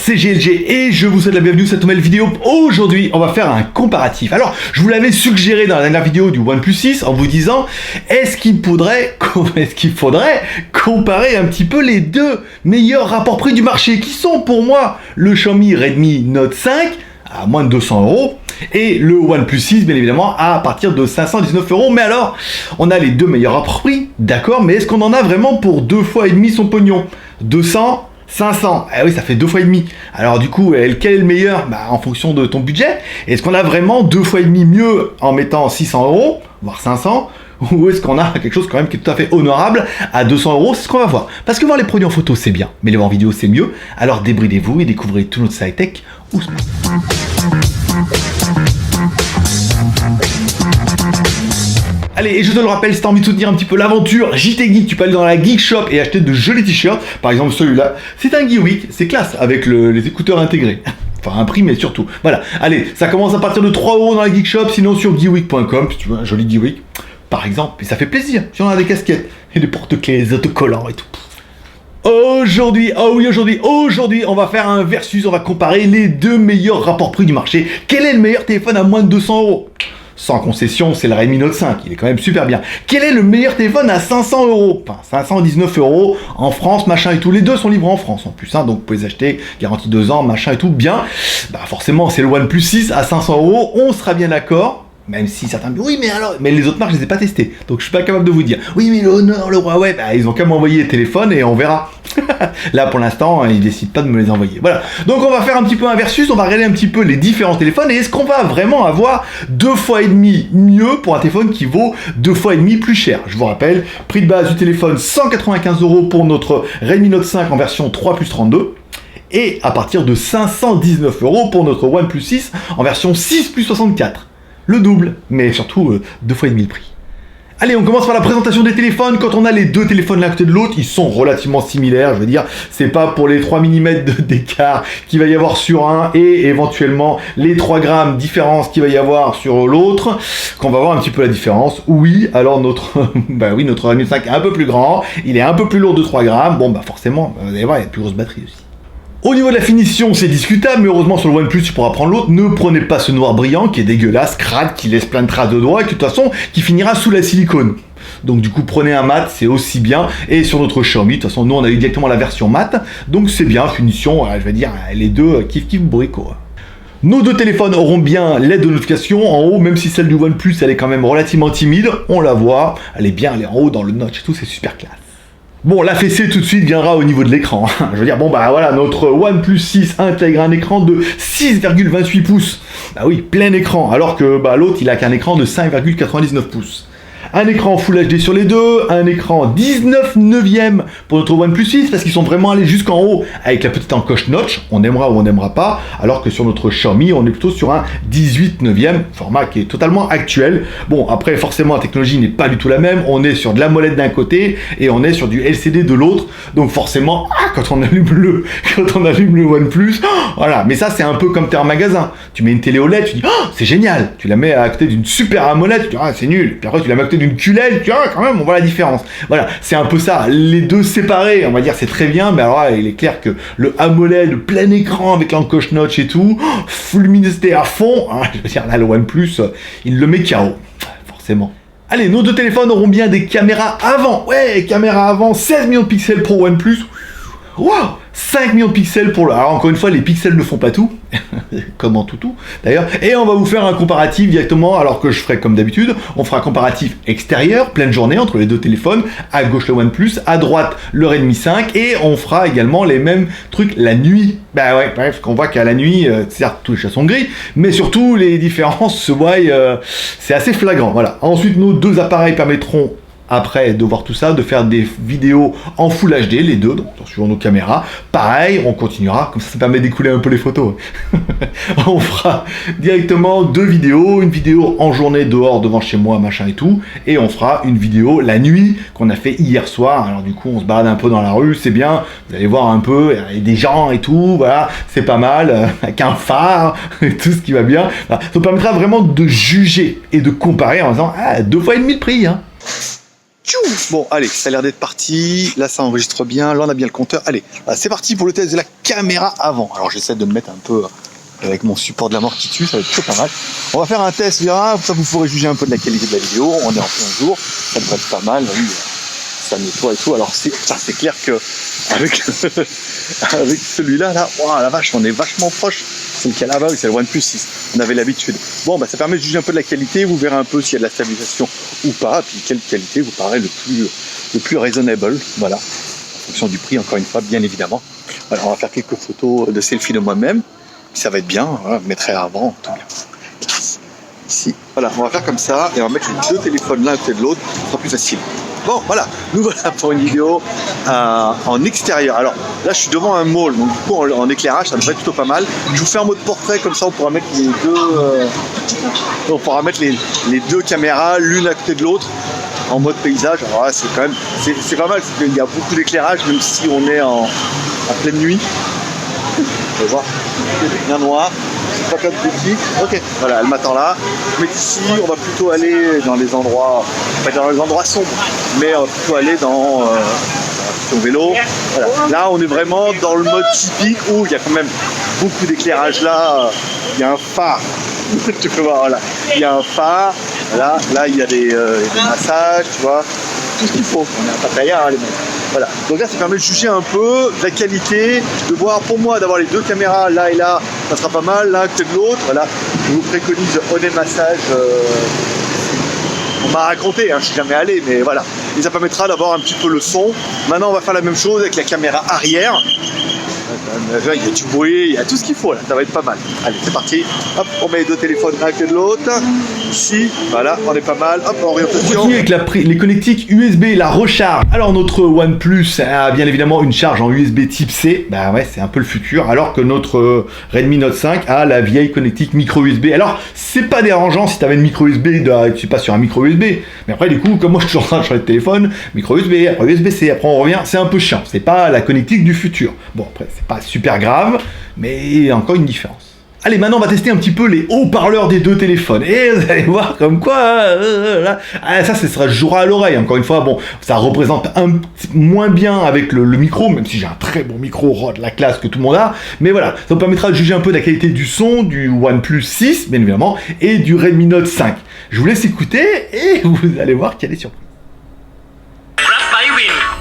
c'est GLG et je vous souhaite la bienvenue dans cette nouvelle vidéo. Aujourd'hui, on va faire un comparatif. Alors, je vous l'avais suggéré dans la dernière vidéo du OnePlus 6 en vous disant est-ce qu'il faudrait comparer un petit peu les deux meilleurs rapports prix du marché qui sont pour moi le Xiaomi Redmi Note 5 à moins de 200 € et le OnePlus 6 bien évidemment à partir de 519 €. Mais alors, on a les deux meilleurs rapports prix, d'accord, mais est-ce qu'on en a vraiment pour 2 fois et demi son pognon? 200, 500, ah oui, ça fait 2 fois et demi. Alors du coup, quel est le meilleur? En fonction de ton budget. Est-ce qu'on a vraiment 2 fois et demi mieux en mettant 600 €, voire 500, ou est-ce qu'on a quelque chose quand même qui est tout à fait honorable à 200 €? C'est ce qu'on va voir. Parce que voir les produits en photo c'est bien, mais les voir en vidéo c'est mieux. Alors débridez-vous et découvrez tout notre site tech ou smart. Allez, et je te le rappelle, si t'as envie de soutenir un petit peu l'aventure JT Geek, tu peux aller dans la Geek Shop et acheter de jolis t-shirts. Par exemple, celui-là, c'est un Geewick, c'est classe, avec les écouteurs intégrés. Enfin, un prix, mais surtout. Voilà. Allez, ça commence à partir de 3 € dans la Geek Shop, sinon sur geewick.com, si tu veux un joli Geewick, par exemple. Et ça fait plaisir, si on a des casquettes, et des porte-clés, des autocollants et tout. Aujourd'hui, on va faire un versus, on va comparer les deux meilleurs rapports prix du marché. Quel est le meilleur téléphone à moins de 200 €? Sans concession, c'est le Redmi Note 5, il est quand même super bien. Quel est le meilleur téléphone à 500 €? Enfin, 519 € en France, machin et tout. Les deux sont libres en France en plus, hein, donc vous pouvez les acheter, garantie 2 ans, machin et tout, bien. Forcément, c'est le OnePlus 6 à 500 €, on sera bien d'accord. Même si certains me disent, oui, mais alors, mais les autres marques, je les ai pas testés. Donc, je suis pas capable de vous dire, oui, mais le Honor, le Huawei, ils ont qu'à m'envoyer les téléphones et on verra. Là, pour l'instant, ils décident pas de me les envoyer. Voilà. Donc, on va faire un petit peu un versus, on va regarder un petit peu les différents téléphones et est-ce qu'on va vraiment avoir 2 fois et demi mieux pour un téléphone qui vaut 2 fois et demi plus cher? Je vous rappelle, prix de base du téléphone, 195 € pour notre Redmi Note 5 en version 3+32. Et à partir de 519 € pour notre OnePlus 6 en version 6+64. Le double, mais surtout 2 fois et demi le prix. Allez, on commence par la présentation des téléphones. Quand on a les deux téléphones l'un à côté de l'autre, ils sont relativement similaires. Je veux dire, c'est pas pour les 3 mm d'écart qu'il va y avoir sur un et éventuellement les 3 grammes différence qu'il va y avoir sur l'autre qu'on va voir un petit peu la différence. Oui, alors notre notre Redmi 5 est un peu plus grand, il est un peu plus lourd de 3 grammes. Bon, forcément, vous allez voir, il y a une plus grosse batterie aussi. Au niveau de la finition, c'est discutable, mais heureusement sur le OnePlus, tu pourras prendre l'autre. Ne prenez pas ce noir brillant qui est dégueulasse, crade, qui laisse plein de traces de doigts et qui de toute façon, qui finira sous la silicone. Donc du coup, prenez un mat, c'est aussi bien. Et sur notre Xiaomi, de toute façon, nous on a eu directement la version mat, donc c'est bien, finition, je vais dire, les deux kiff bricot. Nos deux téléphones auront bien l'aide de notification en haut, même si celle du OnePlus, elle est quand même relativement timide, on la voit, elle est en haut dans le notch et tout, c'est super classe. Bon, la fessée tout de suite viendra au niveau de l'écran. Je veux dire, voilà, notre OnePlus 6 intègre un écran de 6,28 pouces. Ah oui, plein écran, alors que l'autre, il a qu'un écran de 5,99 pouces. Un écran Full HD sur les deux, un écran 19/9 pour notre OnePlus 6, parce qu'ils sont vraiment allés jusqu'en haut avec la petite encoche notch, on aimera ou on n'aimera pas, alors que sur notre Xiaomi, on est plutôt sur un 18/9, format qui est totalement actuel. Bon, après, forcément, la technologie n'est pas du tout la même, on est sur de l'AMOLED d'un côté, et on est sur du LCD de l'autre, donc forcément, quand on allume le OnePlus, voilà, mais ça, c'est un peu comme t'es en magasin, tu mets une télé OLED, tu dis, c'est génial, tu la mets à côté d'une super AMOLED, tu dis, c'est nul, puis après, tu la mets à côté d'une QLED, tu vois, quand même, on voit la différence. Voilà, c'est un peu ça. Les deux séparés, on va dire, c'est très bien, mais alors là, il est clair que le AMOLED, le plein écran avec l'encoche notch et tout, full luminosité à fond, je veux dire, là, le OnePlus, il le met KO, forcément. Allez, nos deux téléphones auront bien des caméras avant. Ouais, caméra avant, 16 millions de pixels pour OnePlus. Waouh, 5 millions de pixels pour le... Alors encore une fois, les pixels ne font pas tout, comme en tout d'ailleurs, et on va vous faire un comparatif directement, alors que je ferai comme d'habitude, on fera un comparatif extérieur, pleine journée, entre les deux téléphones, à gauche le OnePlus, à droite le Redmi 5, et on fera également les mêmes trucs la nuit. Parce qu'on voit qu'à la nuit, certes, tous les chats sont gris, mais surtout, les différences se voient, c'est assez flagrant, voilà. Ensuite, nos deux appareils permettront, après de voir tout ça, de faire des vidéos en Full HD, les deux, donc suivant nos caméras. Pareil, on continuera, comme ça permet d'écouler un peu les photos. On fera directement 2 vidéos, une vidéo en journée dehors devant chez moi, machin et tout, et on fera une vidéo la nuit qu'on a fait hier soir. Alors du coup, on se balade un peu dans la rue, c'est bien, vous allez voir un peu, il y a des gens et tout, voilà, c'est pas mal, avec un phare, et tout ce qui va bien. Voilà. Ça nous permettra vraiment de juger et de comparer en disant, 2 fois et demi le prix, hein. Bon, allez, ça a l'air d'être parti. Là, ça enregistre bien. Là, on a bien le compteur. Allez, c'est parti pour le test de la caméra avant. Alors j'essaie de me mettre un peu avec mon support de la mort qui tue, ça va être plutôt pas mal. On va faire un test, comme ça vous pourrez juger un peu de la qualité de la vidéo. On est en plein jour, ça devrait être pas mal. Oui, ça nettoie et tout. Alors c'est clair que avec avec celui-là, là, wow, la vache, on est vachement proche. C'est lequel là-bas, oui, c'est le OnePlus 6. On avait l'habitude. Bon, bah ça permet de juger un peu de la qualité. Vous verrez un peu s'il y a de la stabilisation ou pas, puis quelle qualité vous paraît le plus raisonnable. Voilà. En fonction du prix, encore une fois, bien évidemment. Voilà, on va faire quelques photos de selfies de moi-même. Ça va être bien. Voilà, je mettrai avant. Tout bien. Ici. Voilà, on va faire comme ça et on va mettre les deux téléphones l'un à côté de l'autre. Ce sera plus facile. Bon, voilà, nous voilà pour une vidéo en extérieur. Alors là, je suis devant un mall, donc du coup, en éclairage, ça devrait être plutôt pas mal. Je vous fais un mode portrait, comme ça, on pourra mettre les deux caméras, l'une à côté de l'autre, en mode paysage. Alors là, c'est quand même, c'est pas mal, parce qu'il y a beaucoup d'éclairage, même si on est en pleine nuit. Vous pouvez voir, c'est bien noir. Pas de boutique. Ok, voilà, elle m'attend là. Mais ici, on va plutôt aller dans les endroits, pas dans les endroits sombres, mais on va plutôt aller dans son vélo. Voilà. Là, on est vraiment dans le mode typique où il y a quand même beaucoup d'éclairage là. Il y a un phare. Tu peux voir, voilà. Il y a un phare. Là, il y a des massages, tu vois. Tout ce qu'il faut. On est à Pattaya, hein, les mecs. Voilà. Donc là, ça permet de juger un peu la qualité, de voir pour moi d'avoir les deux caméras là et là, ça sera pas mal, l'un à côté de l'autre. Voilà. Je vous préconise Onet Massage. On m'a raconté, hein, je suis jamais allé, mais voilà. Et ça permettra d'avoir un petit peu le son. Maintenant, on va faire la même chose avec la caméra arrière. Il y a du bruit, il y a tout ce qu'il faut là, ça va être pas mal. Allez, c'est parti. Hop, on met les deux téléphones l'un à côté de l'autre. Ici, voilà, on est pas mal. Hop, orientation. On continue avec les connectiques USB, la recharge. Alors notre OnePlus a bien évidemment une charge en USB type C. Bah ouais, c'est un peu le futur. Alors que notre Redmi Note 5 a la vieille connectique micro USB. Alors, c'est pas dérangeant si tu avais une micro USB, tu passes sur un micro USB. Mais après, du coup, comme moi je suis en train de changer de téléphone, micro USB, après USB-C, après on revient, c'est un peu chiant. C'est pas la connectique du futur. Bon, après, c'est pas super grave, mais il y a encore une différence. Allez, maintenant on va tester un petit peu les haut-parleurs des deux téléphones. Et vous allez voir comme quoi, ça sera jouera à l'oreille. Encore une fois, bon, ça représente moins bien avec le micro, même si j'ai un très bon micro Rode, la classe que tout le monde a. Mais voilà, ça vous permettra de juger un peu de la qualité du son du OnePlus 6, bien évidemment, et du Redmi Note 5. Je vous laisse écouter et vous allez voir quelle est surprise.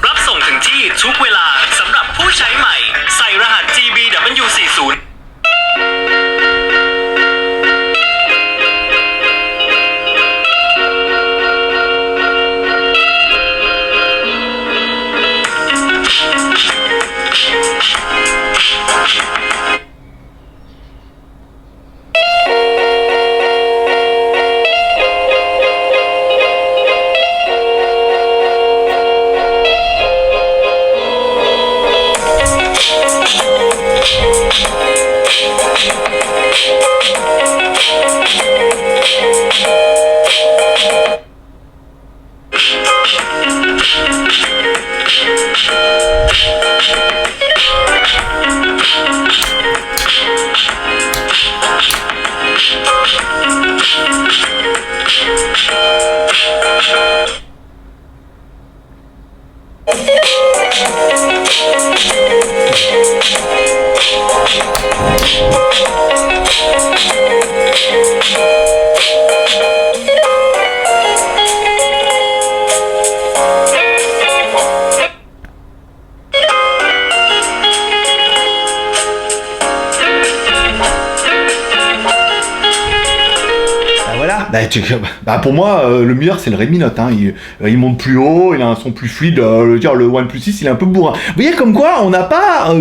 รับส่งถึงที่ทุกเวลาสำหรับผู้ใช้ใหม่ใส่รหัส GBW40Pour moi, le meilleur c'est le Redmi Note. Hein. Il monte plus haut, il a un son plus fluide. Le OnePlus 6 il est un peu bourrin. Vous voyez comme quoi on n'a pas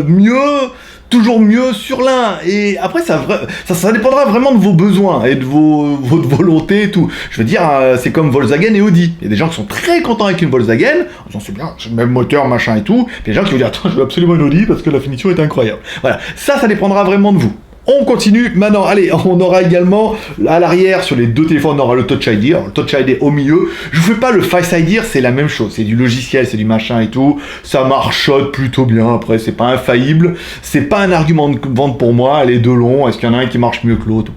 toujours mieux sur l'un. Et après, ça dépendra vraiment de vos besoins et de votre volonté et tout. Je veux dire, c'est comme Volkswagen et Audi. Il y a des gens qui sont très contents avec une Volkswagen, en disant c'est bien, c'est le même moteur, machin et tout. Puis il y a des gens qui vont dire attends, je veux absolument une Audi parce que la finition est incroyable. Voilà, ça dépendra vraiment de vous. On continue maintenant, allez, on aura également à l'arrière sur les deux téléphones, on aura le Touch ID, alors le Touch ID au milieu, je vous fais pas le Face ID, c'est la même chose, c'est du logiciel, c'est du machin et tout, ça marchote plutôt bien, après c'est pas infaillible, c'est pas un argument de vente pour moi, les deux longs, est-ce qu'il y en a un qui marche mieux que l'autre?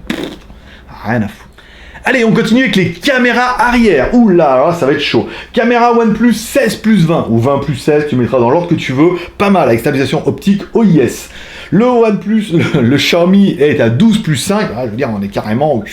Rien à foutre. Allez, on continue avec les caméras arrière. Oula, alors là, ça va être chaud. Caméra OnePlus 16 plus 20 ou 20 plus 16, tu mettras dans l'ordre que tu veux. Pas mal, avec stabilisation optique OIS. Le OnePlus, le Xiaomi est à 12 plus 5. Ah, je veux dire, on est carrément...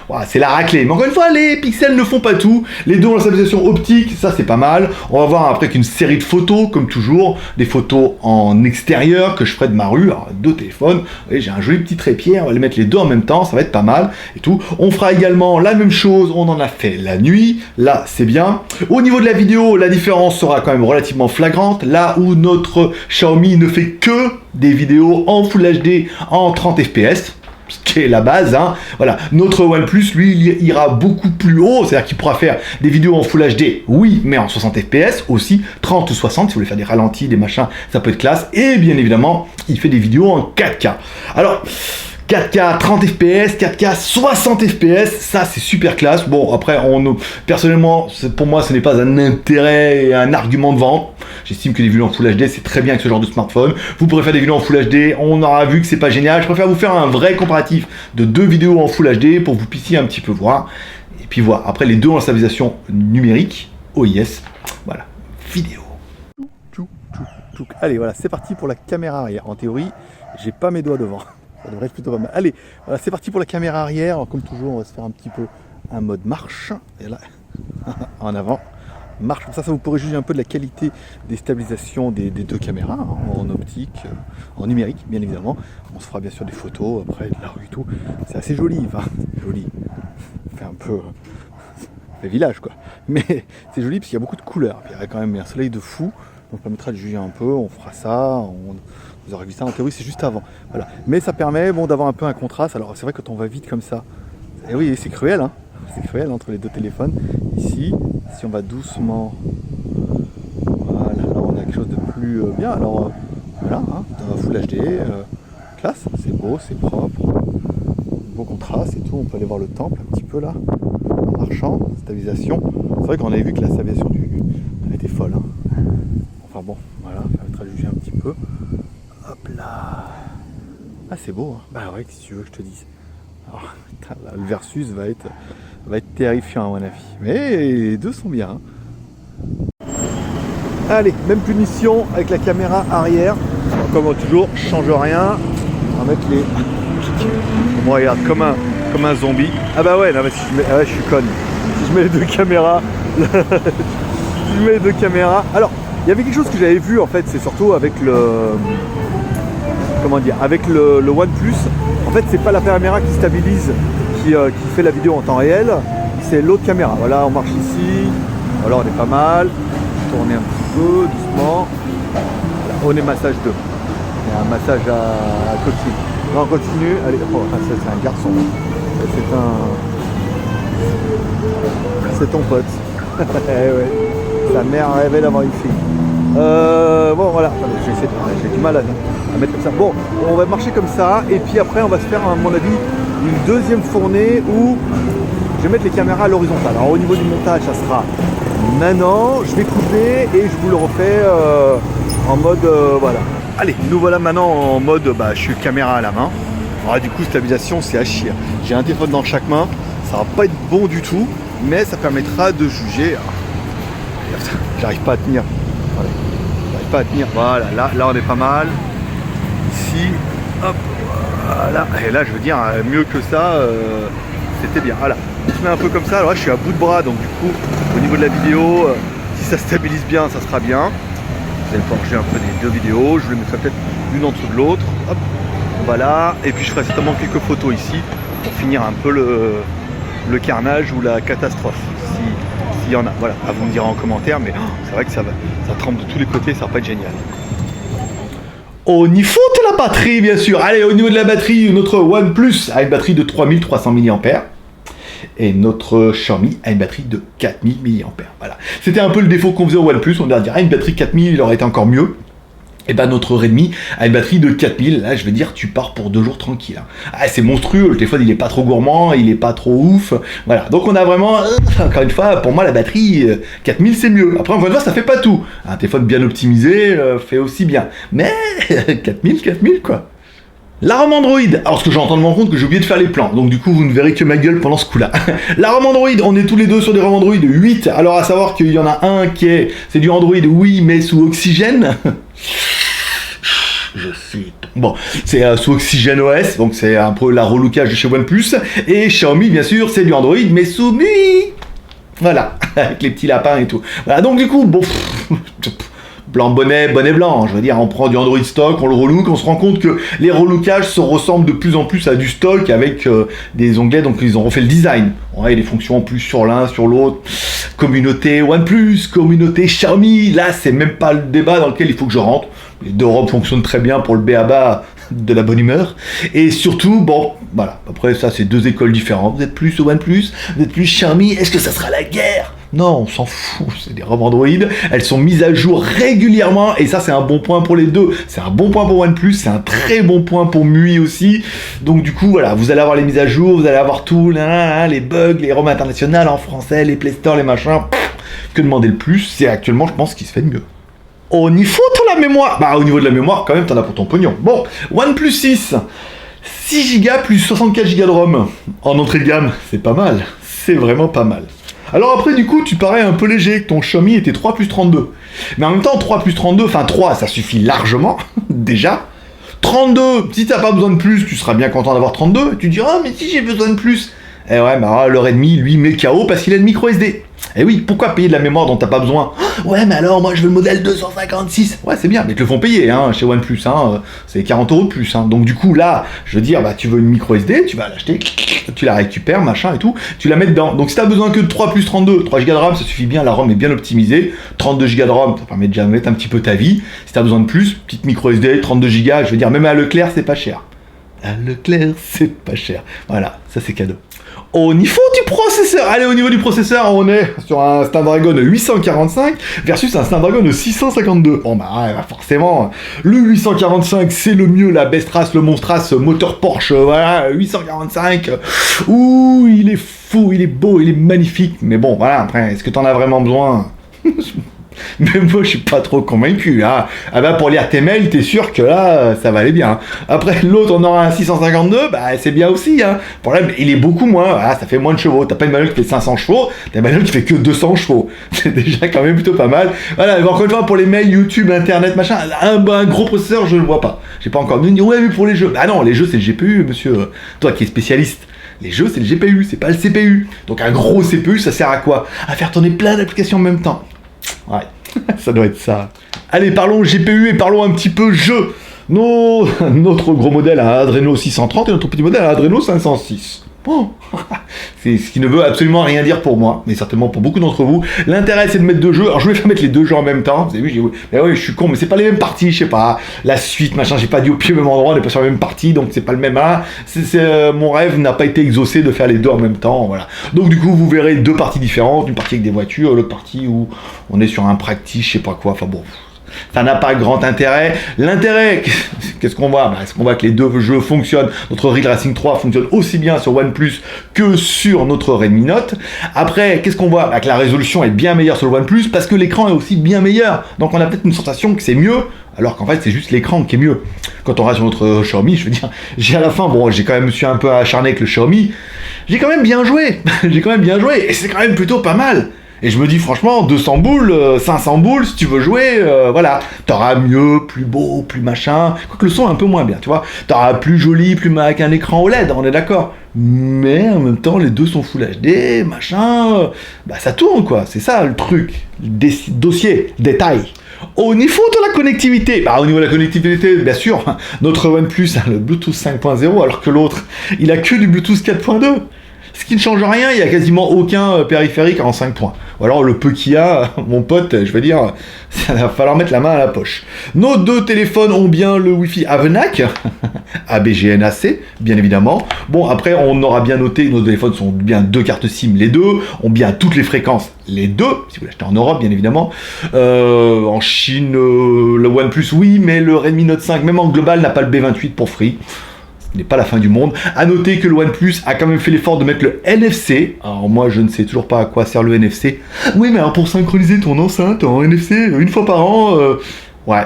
Voilà, c'est la raclée. Mais encore une fois, les pixels ne font pas tout. Les deux ont la stabilisation optique, ça c'est pas mal. On va voir après qu'une série de photos, comme toujours, des photos en extérieur que je ferai de ma rue. Alors, deux téléphones, et j'ai un joli petit trépied, on va les mettre les deux en même temps, ça va être pas mal et tout. On fera également la même chose, on en a fait la nuit, là c'est bien. Au niveau de la vidéo, la différence sera quand même relativement flagrante. Là où notre Xiaomi ne fait que des vidéos en Full HD en 30 fps, ce qui est la base, hein. Voilà. Notre OnePlus, lui, il ira beaucoup plus haut, c'est-à-dire qu'il pourra faire des vidéos en Full HD, oui, mais en 60 fps aussi, 30 ou 60, si vous voulez faire des ralentis, des machins, ça peut être classe, et bien évidemment, il fait des vidéos en 4K. Alors, 4K 30 fps, 4K 60 fps, ça c'est super classe. Bon, après, personnellement, pour moi, ce n'est pas un intérêt et un argument de vente. J'estime que les vidéos en Full HD, c'est très bien avec ce genre de smartphone. Vous pourrez faire des vidéos en Full HD, on aura vu que c'est pas génial. Je préfère vous faire un vrai comparatif de deux vidéos en Full HD pour que vous puissiez un petit peu voir. Et puis voilà, après les deux en stabilisation numérique, OIS, voilà, vidéo. Allez, voilà, c'est parti pour la caméra arrière. En théorie, j'ai pas mes doigts devant. Ça devrait être plutôt pas mal. Allez, voilà, c'est parti pour la caméra arrière. Alors, comme toujours, on va se faire un petit peu un mode marche. Et là, en avant, marche. Comme ça vous pourrez juger un peu de la qualité des stabilisations des deux caméras, hein, en optique, en numérique, bien évidemment. On se fera bien sûr des photos après de la rue et tout. C'est assez joli, enfin, joli. Fait un peu le village, quoi. Mais c'est joli parce qu'il y a beaucoup de couleurs. Puis, il y a quand même un soleil de fou. Donc, ça permettra de juger un peu. On fera ça. Vous aurez vu ça en théorie, c'est juste avant. Voilà. Mais ça permet d'avoir un peu un contraste. Alors c'est vrai que quand on va vite comme ça, et oui, c'est cruel, hein. C'est cruel entre les deux téléphones. Ici, si on va doucement, voilà, là on a quelque chose de plus bien. Alors voilà, hein, Full HD, classe, c'est beau, c'est propre, beau contraste et tout. On peut aller voir le temple un petit peu là, en marchant, stabilisation. C'est vrai qu'on avait vu que la stabilisation elle était folle, hein. Enfin bon, voilà, ça permettra de juger un petit peu. Hop là. Ah c'est beau, hein. Bah ouais, si tu veux que je te dise. Alors, putain, là, le versus va être terrifiant à mon avis. Mais les deux sont bien, hein. Allez, même punition avec la caméra arrière. Alors, comme toujours, je change rien. On va mettre les... Moi regarde, comme un zombie. Ah bah ouais, non, mais si je mets... ah ouais, je suis conne. Si je mets les deux caméras... si je mets les deux caméras... Alors, il y avait quelque chose que j'avais vu en fait, c'est surtout avec avec le OnePlus. En fait, c'est pas la caméra qui stabilise, qui fait la vidéo en temps réel, c'est l'autre caméra. Voilà, on marche ici, voilà, on est pas mal. Tourner un petit peu, doucement. Voilà, on est massage 2. Il y a un massage à continu. Là, on continue. Allez, oh, ça, c'est un garçon. C'est ton pote. Ouais. Sa mère rêvait d'avoir une fille. Bon voilà, j'ai du mal à mettre comme ça. Bon, on va marcher comme ça et puis après on va se faire à mon avis une deuxième fournée où je vais mettre les caméras à l'horizontale. Alors au niveau du montage ça sera maintenant, je vais couper et je vous le refais en mode voilà. Allez, nous voilà maintenant en mode je suis caméra à la main. Alors du coup stabilisation c'est à chier. J'ai un téléphone dans chaque main, ça va pas être bon du tout, mais ça permettra de juger. J'arrive pas à tenir. Voilà. J'arrive pas à tenir. Voilà, là on est pas mal. Ici, hop, voilà. Et là je veux dire, mieux que ça, c'était bien. Voilà. Je mets un peu comme ça. Alors là je suis à bout de bras, donc du coup, au niveau de la vidéo, si ça stabilise bien, ça sera bien. Vous allez pouvoir juger un peu des deux vidéos. Je les mettrai peut-être l'une en dessous de l'autre. Hop, voilà. Et puis je ferai certainement quelques photos ici pour finir un peu le carnage ou la catastrophe. S'il y en a, voilà, vous me direz en commentaire, mais c'est vrai que ça tremble de tous les côtés, ça va pas être génial. Au niveau de la batterie, bien sûr. Allez, au niveau de la batterie, notre OnePlus a une batterie de 3300 mAh et notre Xiaomi a une batterie de 4000 mAh. Voilà. C'était un peu le défaut qu'on faisait au OnePlus, on dirait une batterie 4000, il aurait été encore mieux. Et notre Redmi a une batterie de 4000, là je veux dire tu pars pour 2 jours tranquille. Ah, c'est monstrueux, le téléphone il est pas trop gourmand, il est pas trop ouf, voilà. Donc on a vraiment, encore une fois, pour moi la batterie 4000 c'est mieux. Après encore une fois ça fait pas tout, un téléphone bien optimisé fait aussi bien, mais 4000 quoi. La ROM Android, alors ce que j'entends de mon compte que j'ai oublié de faire les plans, donc du coup vous ne verrez que ma gueule pendant ce coup là. La ROM Android, on est tous les deux sur des ROM Android 8, alors à savoir qu'il y en a un c'est du Android oui mais sous oxygène. je cite. Bon, c'est sous Oxygen OS, donc c'est un peu la relookage de chez OnePlus. Et Xiaomi, bien sûr, c'est du Android, mais sous MIUI. Voilà, avec les petits lapins et tout. Voilà, donc du coup, bon, blanc bonnet, bonnet blanc. Je veux dire, on prend du Android stock, on le relook, on se rend compte que les relookages se ressemblent de plus en plus à du stock avec des onglets, donc ils ont refait le design. Ouais, les fonctions en plus sur l'un, sur l'autre. Communauté OnePlus, communauté Xiaomi. Là, c'est même pas le débat dans lequel il faut que je rentre. Les deux robes fonctionnent très bien pour le b.a.-ba de la bonne humeur. Et surtout, bon, voilà. Après, ça, c'est deux écoles différentes. Vous êtes plus au OnePlus, vous êtes plus Xiaomi. Est-ce que ça sera la guerre ? Non, on s'en fout. C'est des robes Android. Elles sont mises à jour régulièrement. Et ça, c'est un bon point pour les deux. C'est un bon point pour OnePlus. C'est un très bon point pour MIUI aussi. Donc, du coup, voilà. Vous allez avoir les mises à jour. Vous allez avoir tout. Les bugs, les ROM internationales en français, les Play Store, les machins. Que demander le plus ? C'est actuellement, je pense, ce qui se fait de mieux. Au niveau de la mémoire, bah au niveau de la mémoire, quand même, t'en as pour ton pognon. Bon, OnePlus 6, 6 Go plus 64 Go de ROM en entrée de gamme, c'est pas mal, c'est vraiment pas mal. Alors après, du coup, tu parais un peu léger, que ton Xiaomi était 3 plus 32. Mais en même temps, 3 plus 32, enfin 3, ça suffit largement, déjà. 32, si t'as pas besoin de plus, tu seras bien content d'avoir 32. Tu diras, mais si j'ai besoin de plus. Eh ouais, mais alors, l'heure et demie, lui, met KO parce qu'il a une micro SD. Eh oui, pourquoi payer de la mémoire dont t'as pas besoin ? Ouais, mais alors, moi, je veux le modèle 256. Ouais, c'est bien, mais ils te le font payer, hein, chez OnePlus, hein, c'est 40 € de plus, hein. Donc, du coup, là, je veux dire, bah, tu veux une micro SD, tu vas l'acheter, tu la récupères, machin et tout, tu la mets dedans. Donc, si t'as besoin que de 3 plus 32, 3 Go de RAM, ça suffit bien, la ROM est bien optimisée. 32 Go de ROM, ça permet déjà de mettre un petit peu ta vie. Si t'as besoin de plus, petite micro SD, 32 Go, je veux dire, même à Leclerc, c'est pas cher. À Leclerc, c'est pas cher. Voilà, ça c'est cadeau. Au niveau du processeur, allez, au niveau du processeur, on est sur un Snapdragon 845 versus un Snapdragon 652. Bon bah ouais, forcément, le 845 c'est le mieux, la best race, le monstre race, moteur Porsche, voilà, 845. Ouh, il est fou, il est beau, il est magnifique. Mais bon, voilà, après, est-ce que t'en as vraiment besoin ? Mais moi je suis pas trop convaincu, hein. Ah bah pour lire tes mails, t'es sûr que là ça va aller bien. Après l'autre on aura un 652, bah c'est bien aussi, hein. Le problème il est beaucoup moins, voilà, ça fait moins de chevaux. T'as pas une bagnole qui fait 500 chevaux, t'as une bagnole qui fait que 200 chevaux. C'est déjà quand même plutôt pas mal. Voilà, encore une fois pour les mails, YouTube, internet, machin, un gros processeur je le vois pas. J'ai pas encore dit ouais mais pour les jeux. Bah non, les jeux c'est le GPU monsieur, toi qui es spécialiste. Les jeux, c'est le GPU, c'est pas le CPU. Donc un gros CPU, ça sert à quoi ? À faire tourner plein d'applications en même temps. Ouais, ça doit être ça. Allez, parlons GPU et parlons un petit peu jeu. Notre gros modèle a un Adreno 630 et notre petit modèle a un Adreno 506. Bon, c'est ce qui ne veut absolument rien dire pour moi, mais certainement pour beaucoup d'entre vous. L'intérêt c'est de mettre deux jeux. Alors je vais faire mettre les deux jeux en même temps. Vous avez vu, mais oui, je suis con, mais c'est pas les mêmes parties, je sais pas. La suite, machin, j'ai pas dit au pied au même endroit, on n'est pas sur la même partie, donc c'est pas le même. Mon rêve n'a pas été exaucé de faire les deux en même temps, voilà. Donc du coup, vous verrez deux parties différentes, une partie avec des voitures, l'autre partie où on est sur un practice, je sais pas quoi. Enfin bon. Ça n'a pas grand intérêt. L'intérêt, qu'est-ce qu'on voit ? Est-ce qu'on voit que les deux jeux fonctionnent ? Notre Real Racing 3 fonctionne aussi bien sur OnePlus que sur notre Redmi Note. Après, qu'est-ce qu'on voit ? Que la résolution est bien meilleure sur le OnePlus parce que l'écran est aussi bien meilleur. Donc on a peut-être une sensation que c'est mieux, alors qu'en fait c'est juste l'écran qui est mieux. Quand on reste sur notre Xiaomi, je veux dire, j'ai à la fin, bon, j'ai quand même me suis un peu acharné avec le Xiaomi, j'ai quand même bien joué. Et c'est quand même plutôt pas mal. Et je me dis franchement, 200 boules, 500 boules, si tu veux jouer, voilà, t'auras mieux, plus beau, plus machin, quoique le son est un peu moins bien, tu vois, t'auras plus joli, plus avec un écran OLED, on est d'accord. Mais en même temps, les deux sont Full HD, machin, bah ça tourne quoi, c'est ça le truc, dossier, détail. Au niveau de la connectivité, au niveau de la connectivité, bien sûr, notre OnePlus a le Bluetooth 5.0, alors que l'autre, il a que du Bluetooth 4.2. Ce qui ne change rien, il n'y a quasiment aucun périphérique en 5 points. Ou alors le peu qu'il y a, mon pote, je veux dire, ça va falloir mettre la main à la poche. Nos deux téléphones ont bien le Wi-Fi AVNAC, ABGNAC, bien évidemment. Bon, après, on aura bien noté que nos téléphones sont bien deux cartes SIM, les deux, ont bien toutes les fréquences, les deux, si vous l'achetez en Europe, bien évidemment. En Chine, le OnePlus, oui, mais le Redmi Note 5, même en global, n'a pas le B28 pour free. Ce n'est pas la fin du monde. À noter que le OnePlus a quand même fait l'effort de mettre le NFC. Alors moi, je ne sais toujours pas à quoi sert le NFC. Oui, mais alors pour synchroniser ton enceinte en NFC une fois par an, ouais.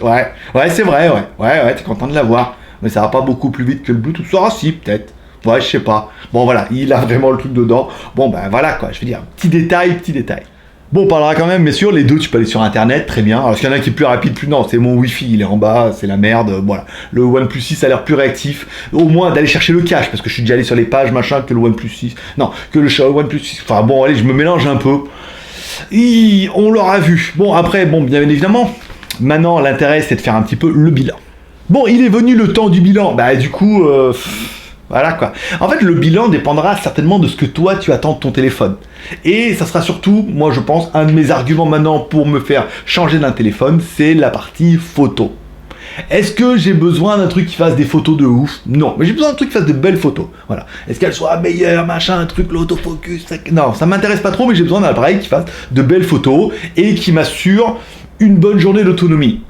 ouais, c'est vrai, ouais, t'es content de l'avoir. Mais ça va pas beaucoup plus vite que le Bluetooth. Ah si, peut-être. Ouais, je sais pas. Bon, voilà, il a vraiment le truc dedans. Bon, ben voilà, quoi, je veux dire, petit détail. Bon, on parlera quand même, mais sur les deux, tu peux aller sur internet, très bien. Alors, est-ce qu'il y en a un qui est plus rapide, plus non, c'est mon Wi-Fi, il est en bas, c'est la merde, voilà. Le OnePlus 6 a l'air plus réactif, au moins d'aller chercher le cache, parce que je suis déjà allé sur les pages, machin, que le OnePlus 6. Non, que le OnePlus 6. Enfin bon, allez, je me mélange un peu. On l'aura vu. Bon, après, bon, bien évidemment, maintenant, l'intérêt, c'est de faire un petit peu le bilan. Bon, il est venu le temps du bilan. Bah, du coup, voilà quoi. En fait, le bilan dépendra certainement de ce que toi, tu attends de ton téléphone. Et ça sera surtout, moi, je pense, un de mes arguments maintenant pour me faire changer d'un téléphone, c'est la partie photo. Est-ce que j'ai besoin d'un truc qui fasse des photos de ouf? Non, mais j'ai besoin d'un truc qui fasse de belles photos. Voilà. Est-ce qu'elle soit meilleure, machin, un truc, l'autofocus? Non, ça m'intéresse pas trop, mais j'ai besoin d'un appareil qui fasse de belles photos et qui m'assure une bonne journée d'autonomie.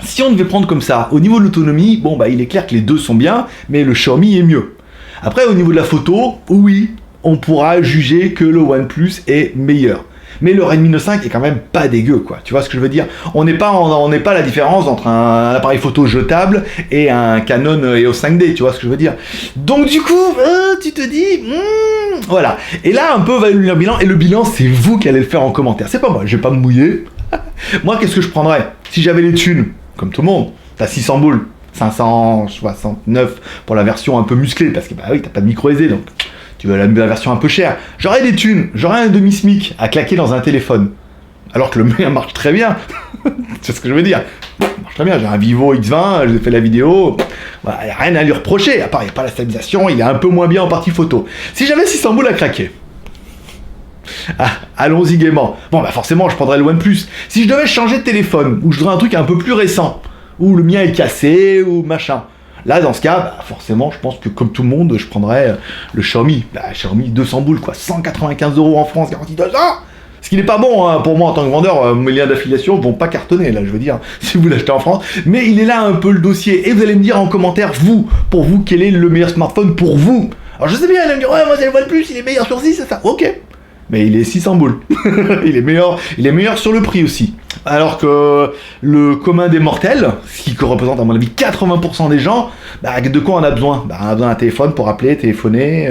Si on devait prendre comme ça, au niveau de l'autonomie, bon bah il est clair que les deux sont bien, mais le Xiaomi est mieux. Après, au niveau de la photo, oui, on pourra juger que le OnePlus est meilleur. Mais le Redmi Note 5 est quand même pas dégueu, quoi. Tu vois ce que je veux dire? On n'est pas la différence entre un appareil photo jetable et un Canon EOS 5D, tu vois ce que je veux dire? Donc du coup, tu te dis, voilà. Et là, un peu va le bilan, et le bilan, c'est vous qui allez le faire en commentaire. C'est pas moi, je vais pas me mouiller. Moi, qu'est-ce que je prendrais? Si j'avais les thunes, comme tout le monde, t'as 600 boules, 569 pour la version un peu musclée, parce que bah oui, t'as pas de micro SD, donc tu veux la version un peu chère. J'aurais des thunes, j'aurais un demi-smic à claquer dans un téléphone. Alors que le mien marche très bien. C'est ce que je veux dire. Bon, marche très bien, j'ai un Vivo X20, j'ai fait la vidéo, voilà, y a rien à lui reprocher, à part il n'y a pas la stabilisation, il est un peu moins bien en partie photo. Si j'avais 600 boules à craquer, allons-y gaiement. Bon bah forcément je prendrais le OnePlus. Si je devais changer de téléphone, ou je voudrais un truc un peu plus récent, ou le mien est cassé, ou machin, là dans ce cas, bah, forcément je pense que comme tout le monde, je prendrais le Xiaomi. Bah Xiaomi 200 boules quoi, 195 € en France, garantie 2 ans. Ce qui n'est pas bon hein, pour moi en tant que vendeur, mes liens d'affiliation vont pas cartonner là, je veux dire, si vous l'achetez en France. Mais il est là un peu le dossier, et vous allez me dire en commentaire, pour vous, quel est le meilleur smartphone pour vous. Alors je sais bien, il va me dire, ouais moi c'est le OnePlus, il est meilleur sur 6, c'est ça, ok. Mais il est 600 boules. il est meilleur sur le prix aussi. Alors que le commun des mortels, ce qui représente à mon avis 80% des gens, bah, de quoi on a besoin? Bah, on a besoin d'un téléphone pour appeler, téléphoner.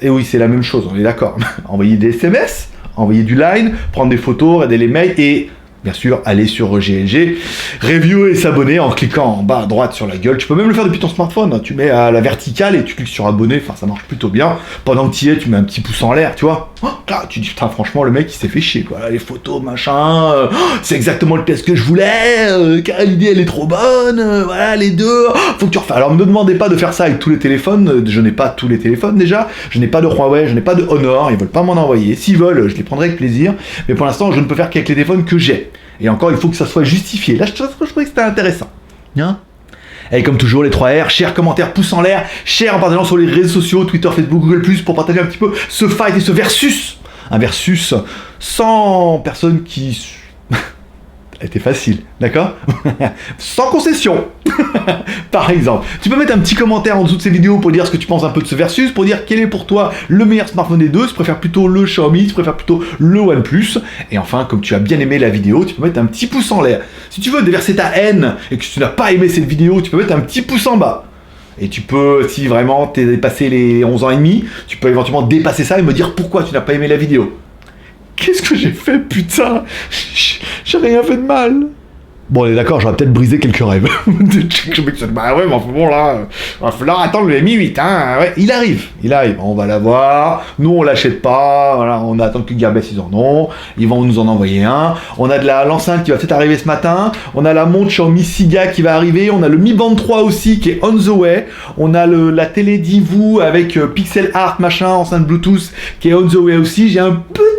Et oui, c'est la même chose, on est d'accord. Envoyer des SMS, envoyer du line, prendre des photos, regarder les mails et... bien sûr, aller sur GLG, review et s'abonner en cliquant en bas à droite sur la gueule. Tu peux même le faire depuis ton smartphone. Tu mets à la verticale et tu cliques sur abonner. Enfin, ça marche plutôt bien. Pendant que tu y es, tu mets un petit pouce en l'air, tu vois. Là, tu dis, putain, franchement, le mec, il s'est fait chier, quoi. Les photos, machin. C'est exactement le test que je voulais. L'idée, elle est trop bonne. Voilà, les deux. Faut que tu refasses. Alors, ne me demandez pas de faire ça avec tous les téléphones. Je n'ai pas tous les téléphones déjà. Je n'ai pas de Huawei, je n'ai pas de Honor. Ils veulent pas m'en envoyer. S'ils veulent, je les prendrai avec plaisir. Mais pour l'instant, je ne peux faire qu'avec les téléphones que j'ai. Et encore, il faut que ça soit justifié. Là, je trouvais que c'était intéressant. Hein? Et comme toujours, les 3 R, share, commentaire, pouce en l'air, share en partageant sur les réseaux sociaux, Twitter, Facebook, Google+, pour partager un petit peu ce fight et ce versus. Un versus sans personne qui... était facile, d'accord? Sans concession. Par exemple, tu peux mettre un petit commentaire en dessous de ces vidéos pour dire ce que tu penses un peu de ce versus, pour dire quel est pour toi le meilleur smartphone des deux, si tu préfères plutôt le Xiaomi, si tu préfères plutôt le OnePlus. Et enfin, comme tu as bien aimé la vidéo, tu peux mettre un petit pouce en l'air. Si tu veux déverser ta haine et que tu n'as pas aimé cette vidéo, tu peux mettre un petit pouce en bas. Et tu peux, si vraiment t'es dépassé les 11 ans et demi, tu peux éventuellement dépasser ça et me dire pourquoi tu n'as pas aimé la vidéo. Qu'est-ce que j'ai fait, putain? J'ai rien fait de mal. Bon, on est d'accord, j'aurais peut-être brisé quelques rêves. Bah ouais, mais enfin bon, là, il va falloir attendre le Mi 8, hein. Ouais, il arrive, on va l'avoir. Nous, on l'achète pas, voilà, on attend que Gearbest, ils en ont. Ils vont nous en envoyer un. On a de l'enceinte qui va peut-être arriver ce matin. On a la montre Xiaomi Siga qui va arriver. On a le Mi Band 3 aussi qui est on the way. On a la télé Divu avec Pixel Art, machin, enceinte Bluetooth qui est on the way aussi. J'ai un petit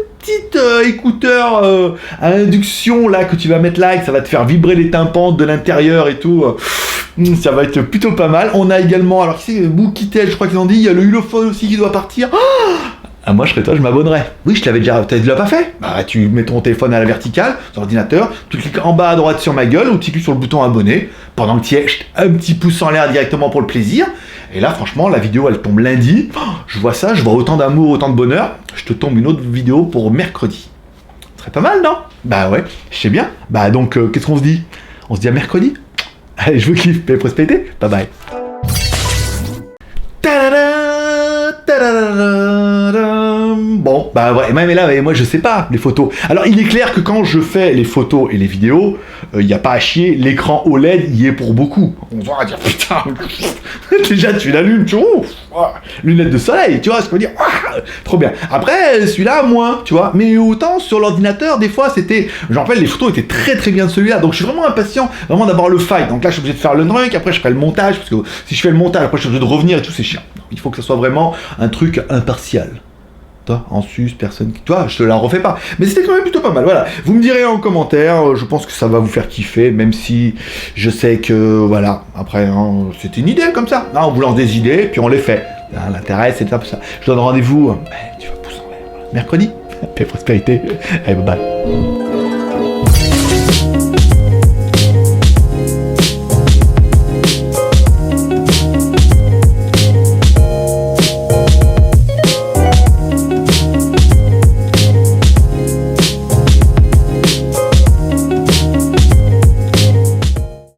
écouteur à induction là que tu vas mettre là et que ça va te faire vibrer les tympans de l'intérieur et tout. Ça va être plutôt pas mal. On a également, alors qui c'est, Boukitel, je crois qu'ils ont dit, il y a le Hulophone aussi qui doit partir. Moi je serais toi, je m'abonnerais. Oui, je l'avais déjà, t'as déjà pas fait? Bah tu mets ton téléphone à la verticale, sur l'ordinateur, tu cliques en bas à droite sur ma gueule ou tu cliques sur le bouton abonner, pendant que tu es un petit pouce en l'air directement pour le plaisir. Et là franchement la vidéo elle tombe lundi, je vois ça, je vois autant d'amour, autant de bonheur, je te tombe une autre vidéo pour mercredi. Ce serait pas mal non? Bah ouais, je sais bien. Bah donc qu'est-ce qu'on se dit? On se dit à mercredi? Allez, je vous kiffe, paix et prospérité, bye bye. Bon, Bah ouais, mais là, moi je sais pas, les photos. Alors il est clair que quand je fais les photos et les vidéos, il n'y a pas à chier, l'écran OLED y est pour beaucoup. On va dire, putain, déjà tu l'allumes, tu ouf, lunettes de soleil, tu vois ce qu'on veut dire, trop bien. Après, celui-là, moins, tu vois, mais autant sur l'ordinateur, des fois c'était, j'en rappelle, les photos étaient très très bien de celui-là, donc je suis vraiment impatient, vraiment d'avoir le fight. Donc là, je suis obligé de faire le truc, après je ferai le montage, parce que si je fais le montage, après je suis obligé de revenir et tout, c'est chiant. Il faut que ce soit vraiment un truc impartial. Toi, en sus, personne qui... Toi, je te la refais pas. Mais c'était quand même plutôt pas mal, voilà. Vous me direz en commentaire, je pense que ça va vous faire kiffer, même si je sais que, voilà, après, hein, c'était une idée comme ça. On vous lance des idées, puis on les fait. L'intérêt, c'est un peu ça. Je donne rendez-vous, tu vas pousser en l'air, mercredi. Paix, prospérité, allez, bye bye.